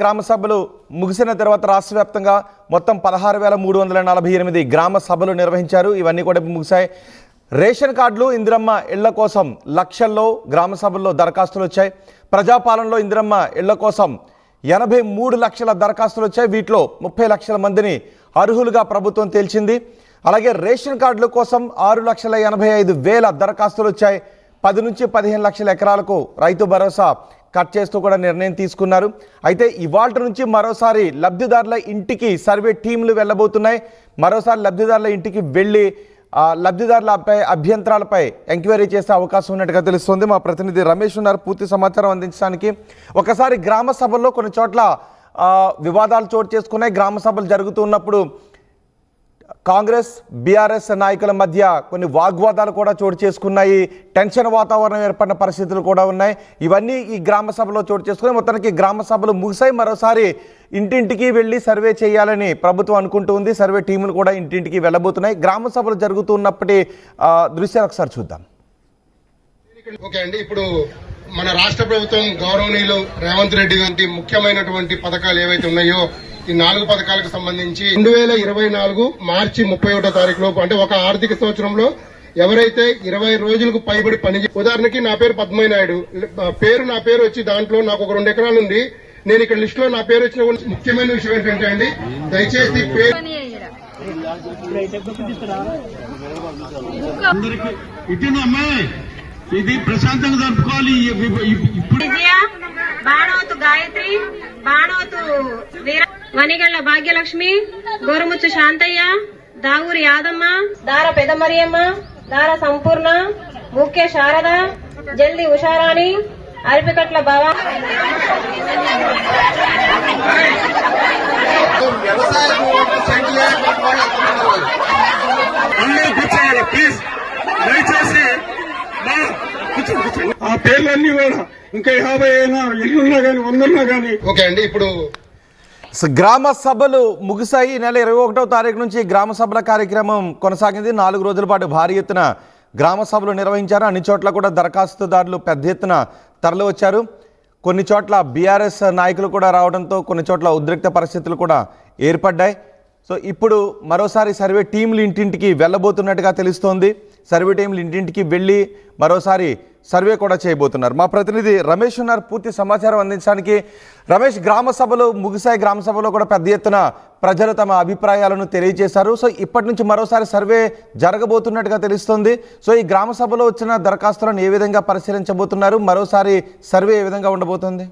గ్రామ సభలు ముగిసిన తర్వాత రాష్ట్ర వ్యాప్తంగా మొత్తం 16,348 గ్రామ సభలు నిర్వహించారు. ఇవన్నీ కూడా ముగిశాయి. రేషన్ కార్డులు, ఇందిరమ్మ ఇళ్ల కోసం లక్షల్లో గ్రామ సభల్లో దరఖాస్తులు వచ్చాయి. ప్రజాపాలనలో ఇందిరమ్మ ఇళ్ల కోసం 83 లక్షల దరఖాస్తులు వచ్చాయి. వీటిలో 30 లక్షల మందిని అర్హులుగా ప్రభుత్వం తేల్చింది. అలాగే రేషన్ కార్డుల కోసం 6,85,000 దరఖాస్తులు వచ్చాయి. 10 నుంచి 15 లక్షల ఎకరాలకు రైతు భరోసా కట్ చేస్తూ కూడా నిర్ణయం తీసుకున్నారు. అయితే ఇవాళ నుంచి మరోసారి లబ్ధిదారుల ఇంటికి సర్వే టీంలు వెళ్ళబోతున్నాయి. మరోసారి లబ్ధిదారుల ఇంటికి వెళ్ళి లబ్ధిదారులపై అభ్యంతరాలపై ఎంక్వైరీ చేసే అవకాశం ఉన్నట్టుగా తెలుస్తుంది. మా ప్రతినిధి రమేష్ ఉన్నారు పూర్తి సమాచారం అందించడానికి. ఒకసారి గ్రామ సభల్లో కొన్ని చోట్ల వివాదాలు చోటు చేసుకున్నాయి. గ్రామ సభలు జరుగుతున్నప్పుడు కాంగ్రెస్ బీఆర్ఎస్ నాయకుల మధ్య కొన్ని వాగ్వాదాలు కూడా చోటు చేసుకున్నాయి. టెన్షన్ వాతావరణం ఏర్పడిన పరిస్థితులు కూడా ఉన్నాయి. ఇవన్నీ ఈ గ్రామ సభలో చోటు చేసుకుని మొత్తానికి గ్రామ సభలు ముగిసాయి. మరోసారి ఇంటింటికి వెళ్ళి సర్వే చేయాలని ప్రభుత్వం అనుకుంటూ ఉంది. సర్వే టీములు కూడా ఇంటింటికి వెళ్ళబోతున్నాయి. గ్రామ సభలు జరుగుతున్నప్పటి దృశ్యాలు ఒకసారి చూద్దాం. ఓకే అండి, ఇప్పుడు మన రాష్ట్ర ప్రభుత్వం గౌరవనీయులు రేవంత్ రెడ్డి గారి ముఖ్యమైనటువంటి పథకాలు ఏవైతే ఉన్నాయో ఈ 4 పథకాలకు సంబంధించి 2024 మార్చి 31వ తారీఖు లోపు, అంటే ఒక ఆర్థిక సంవత్సరంలో ఎవరైతే 20 రోజులకు పైబడి పని, ఉదాహరణకి నా పేరు పద్మయ్య నాయుడు, నా పేరు వచ్చి దాంట్లో నాకు ఒక 2 ఎకరాలు ఉంది, నేను ఇక్కడ లిస్ట్ లో నా పేరు వచ్చిన ముఖ్యమైన విషయం ఏంటంటే అండి, దయచేసి పేరు ఇది ప్రశాంతంగా జరుపుకోవాలి. ఇప్పుడు బాణవతు గాయత్రి, బాణవతు వనిగళ్ల భాగ్యలక్ష్మి, గోరుముచ్చు శాంతయ్య, దావూరి యాదమ్మ, దార పెదమరియమ్మ, దార సంపూర్ణ, ముఖ్య శారద, జల్ది ఉషారాణి, అరిపికట్ల బావా. ప్లీజ్ దయచేసి ఆ పేర్లన్నీ కూడా ఇంకా 50 అయినా ఎన్నున్నా కానీ 100 ఉన్నా కానీ. ఓకే అండి, ఇప్పుడు గ్రామ సభలు ముగిశాయి. నెల 21వ తారీఖు నుంచి గ్రామ సభల కార్యక్రమం కొనసాగింది. 4 రోజుల పాటు భారీ ఎత్తున గ్రామ సభలు నిర్వహించారు. అన్ని చోట్ల కూడా దరఖాస్తుదారులు పెద్ద ఎత్తున తరలి వచ్చారు. కొన్ని చోట్ల బీఆర్ఎస్ నాయకులు కూడా రావడంతో కొన్ని చోట్ల ఉద్రిక్త పరిస్థితులు కూడా ఏర్పడ్డాయి. సో ఇప్పుడు మరోసారి సర్వే టీంలు ఇంటింటికి వెళ్ళబోతున్నట్టుగా తెలుస్తోంది. సర్వే టీంలు ఇంటింటికి వెళ్ళి మరోసారి సర్వే కూడా చేయబోతున్నారు. మా ప్రతినిధి రమేష్ ఉన్నారు పూర్తి సమాచారం అందించడానికి. రమేష్, గ్రామ సభలు ముగిశాయి. గ్రామ సభలో కూడా పెద్ద ఎత్తున ప్రజలు తమ అభిప్రాయాలను తెలియజేశారు. సో ఇప్పటి నుంచి మరోసారి సర్వే జరగబోతున్నట్టుగా తెలుస్తోంది. సో ఈ గ్రామ సభలో వచ్చిన దరఖాస్తులను ఏ విధంగా పరిశీలించబోతున్నారు? మరోసారి సర్వే ఏ విధంగా ఉండబోతోంది?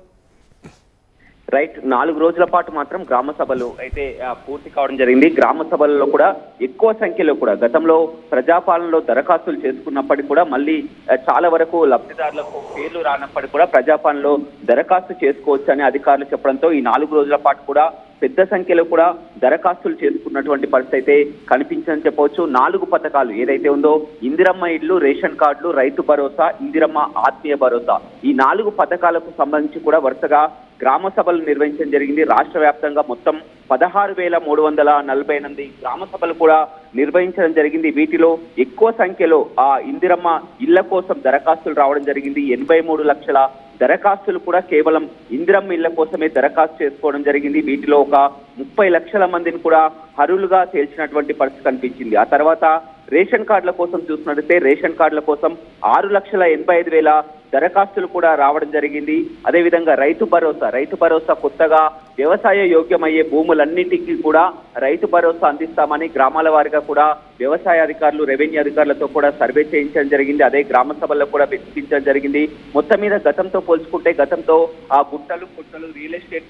రైట్, 4 రోజుల పాటు మాత్రం గ్రామ సభలు అయితే పూర్తి కావడం జరిగింది. గ్రామ సభలలో కూడా ఎక్కువ సంఖ్యలో కూడా గతంలో ప్రజాపాలనలో దరఖాస్తులు చేసుకున్నప్పటికీ కూడా మళ్ళీ చాలా వరకు లబ్ధిదారులకు పేర్లు రానప్పటికీ కూడా ప్రజాపాలనలో దరఖాస్తు చేసుకోవచ్చు అని అధికారులు చెప్పడంతో ఈ 4 రోజుల పాటు కూడా పెద్ద సంఖ్యలో కూడా దరఖాస్తులు చేసుకున్నటువంటి పరిస్థితి అయితే కనిపించని చెప్పవచ్చు. 4 పథకాలు ఏదైతే ఉందో ఇందిరమ్మ ఇళ్లు, రేషన్ కార్డులు, రైతు భరోసా, ఇందిరమ్మ ఆత్మీయ భరోసా, ఈ 4 పథకాలకు సంబంధించి కూడా వరుసగా గ్రామ సభలు నిర్వహించడం జరిగింది. రాష్ట్ర వ్యాప్తంగా మొత్తం 16,348 గ్రామ సభలు కూడా నిర్వహించడం జరిగింది. వీటిలో ఎక్కువ సంఖ్యలో ఆ ఇందిరమ్మ ఇళ్ల కోసం దరఖాస్తులు రావడం జరిగింది. 83 లక్షల దరఖాస్తులు కూడా కేవలం ఇందిరమ్మ ఇళ్ల కోసమే దరఖాస్తు చేసుకోవడం జరిగింది. వీటిలో ఒక 30 లక్షల మందిని కూడా అర్హులుగా తేల్చినటువంటి పరిస్థితి కనిపించింది. ఆ తర్వాత రేషన్ కార్డుల కోసం చూసినట్లయితే రేషన్ కార్డుల కోసం 6,85,000 దరఖాస్తులు కూడా రావడం జరిగింది. అదేవిధంగా రైతు భరోసా కొత్తగా వ్యవసాయ యోగ్యమయ్యే భూములన్నింటికీ కూడా రైతు భరోసా అందిస్తామని గ్రామాల వారిగా కూడా వ్యవసాయ అధికారులు, రెవెన్యూ అధికారులతో కూడా సర్వే చేయించడం జరిగింది. అదే గ్రామ సభల్లో కూడా వెచ్చించడం జరిగింది. మొత్తం మీద గతంతో పోల్చుకుంటే గతంతో ఆ గుట్టలు రియల్ ఎస్టేట్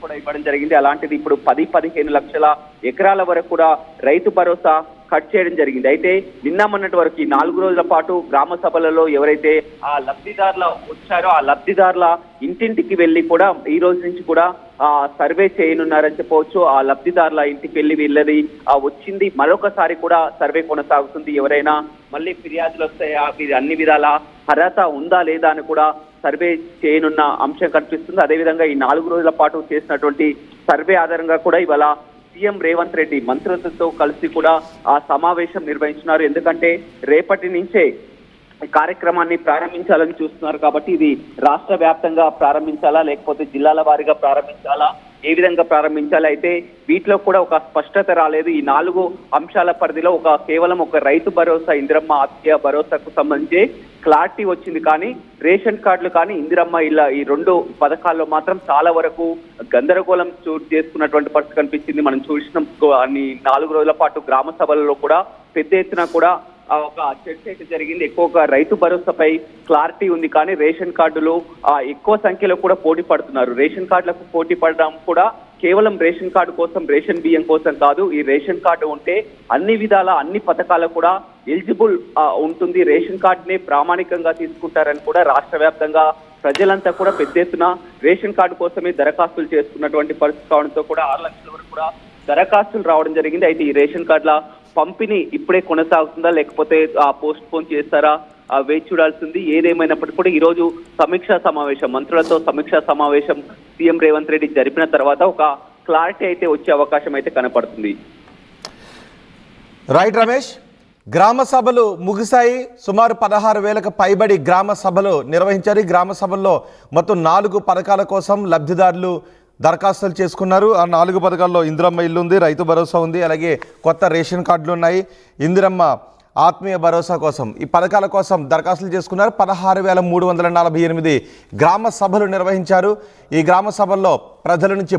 కూడా ఇవ్వడం జరిగింది. అలాంటిది ఇప్పుడు 10-15 లక్షల ఎకరాల వరకు కూడా రైతు భరోసా కట్ చేయడం జరిగింది. అయితే నిన్న మొన్నటి వరకు ఈ 4 రోజుల పాటు గ్రామ సభలలో ఎవరైతే ఆ లబ్ధిదారులు వచ్చారో ఆ లబ్ధిదారుల ఇంటింటికి వెళ్ళి కూడా ఈ రోజు నుంచి కూడా సర్వే చేయనున్నారని చెప్పవచ్చు. ఆ లబ్ధిదారుల ఇంటికి వెళ్ళి వీళ్ళది వచ్చింది మరొకసారి కూడా సర్వే కొనసాగుతుంది. ఎవరైనా మళ్ళీ ఫిర్యాదులు వస్తాయా, అన్ని విధాల అర్హత ఉందా లేదా అని కూడా సర్వే చేయనున్న అంశం కనిపిస్తుంది. అదేవిధంగా ఈ 4 రోజుల పాటు చేసినటువంటి సర్వే ఆధారంగా కూడా ఇవాళ సీఎం రేవంత్ రెడ్డి మంత్రులతో కలిసి కూడా ఆ సమావేశం నిర్వహించున్నారు. ఎందుకంటే రేపటి నుంచే ఈ కార్యక్రమాన్ని ప్రారంభించాలని చూస్తున్నారు కాబట్టి ఇది రాష్ట్ర వ్యాప్తంగా ప్రారంభించాలా లేకపోతే జిల్లాల వారీగా ప్రారంభించాలా, ఏ విధంగా ప్రారంభించాలి? అయితే వీటిలో కూడా ఒక స్పష్టత రాలేదు. ఈ 4 అంశాల పరిధిలో కేవలం ఒక రైతు భరోసా, ఇందిరమ్మ ఆత్మీయ భరోసాకు సంబంధించి క్లారిటీ వచ్చింది. కానీ రేషన్ కార్డులు కానీ ఇందిరమ్మ ఇళ్ళ ఈ 2 పథకాల్లో మాత్రం చాలా వరకు గందరగోళం చోటు చేసుకున్నటువంటి పరిస్థితి కనిపించింది. మనం చూసిన అన్ని 4 రోజుల పాటు గ్రామ సభలలో కూడా పెద్ద ఎత్తున కూడా ఒక చర్చ అయితే జరిగింది. ఎక్కువగా రైతు భరోసాపై క్లారిటీ ఉంది, కానీ రేషన్ కార్డులు ఎక్కువ సంఖ్యలో కూడా పోటీ పడుతున్నారు. రేషన్ కార్డులకు పోటీ పడడం కూడా కేవలం రేషన్ కార్డు కోసం, రేషన్ బియ్యం కోసం కాదు. ఈ రేషన్ కార్డు ఉంటే అన్ని విధాల అన్ని పథకాలు కూడా ఎలిజిబుల్ ఉంటుంది. రేషన్ కార్డుని ప్రామాణికంగా తీసుకుంటారని కూడా రాష్ట్ర వ్యాప్తంగా ప్రజలంతా కూడా పెద్ద ఎత్తున రేషన్ కార్డు కోసమే దరఖాస్తులు చేసుకున్నటువంటి పరిస్థితి కావడంతో కూడా 6 లక్షల వరకు కూడా దరఖాస్తులు రావడం జరిగింది. అయితే ఈ రేషన్ కార్డుల పంపిణీ ఇప్పుడే కొనసాగుతుందా లేకపోతే పోస్ట్ పోన్ చేస్తారా వేచి చూడాల్సింది. ఏదేమైనప్పటికీ కూడా ఈ రోజు సమీక్షా సమావేశం, మంత్రులతో సమీక్షా సమావేశం సీఎం రేవంత్ రెడ్డి జరిపిన తర్వాత ఒక క్లారిటీ అయితే వచ్చే అవకాశం అయితే కనపడుతుంది. రైట్ రమేష్, గ్రామ సభలు ముగిశాయి. సుమారు 16,000కు పైబడి గ్రామ సభలు నిర్వహించారు. ఈ గ్రామ సభల్లో మొత్తం 4 పథకాల కోసం లబ్ధిదారులు దరఖాస్తులు చేసుకున్నారు. ఆ 4 పథకాల్లో ఇందిరమ్మ ఇల్లు ఉంది, రైతు భరోసా ఉంది, అలాగే కొత్త రేషన్ కార్డులు ఉన్నాయి. ఇందిరమ్మ ఆత్మీయ భరోసా కోసం ఈ పథకాల కోసం దరఖాస్తులు చేసుకున్నారు. 16,348 గ్రామ సభలు నిర్వహించారు. ఈ గ్రామ సభల్లో ప్రజల నుంచి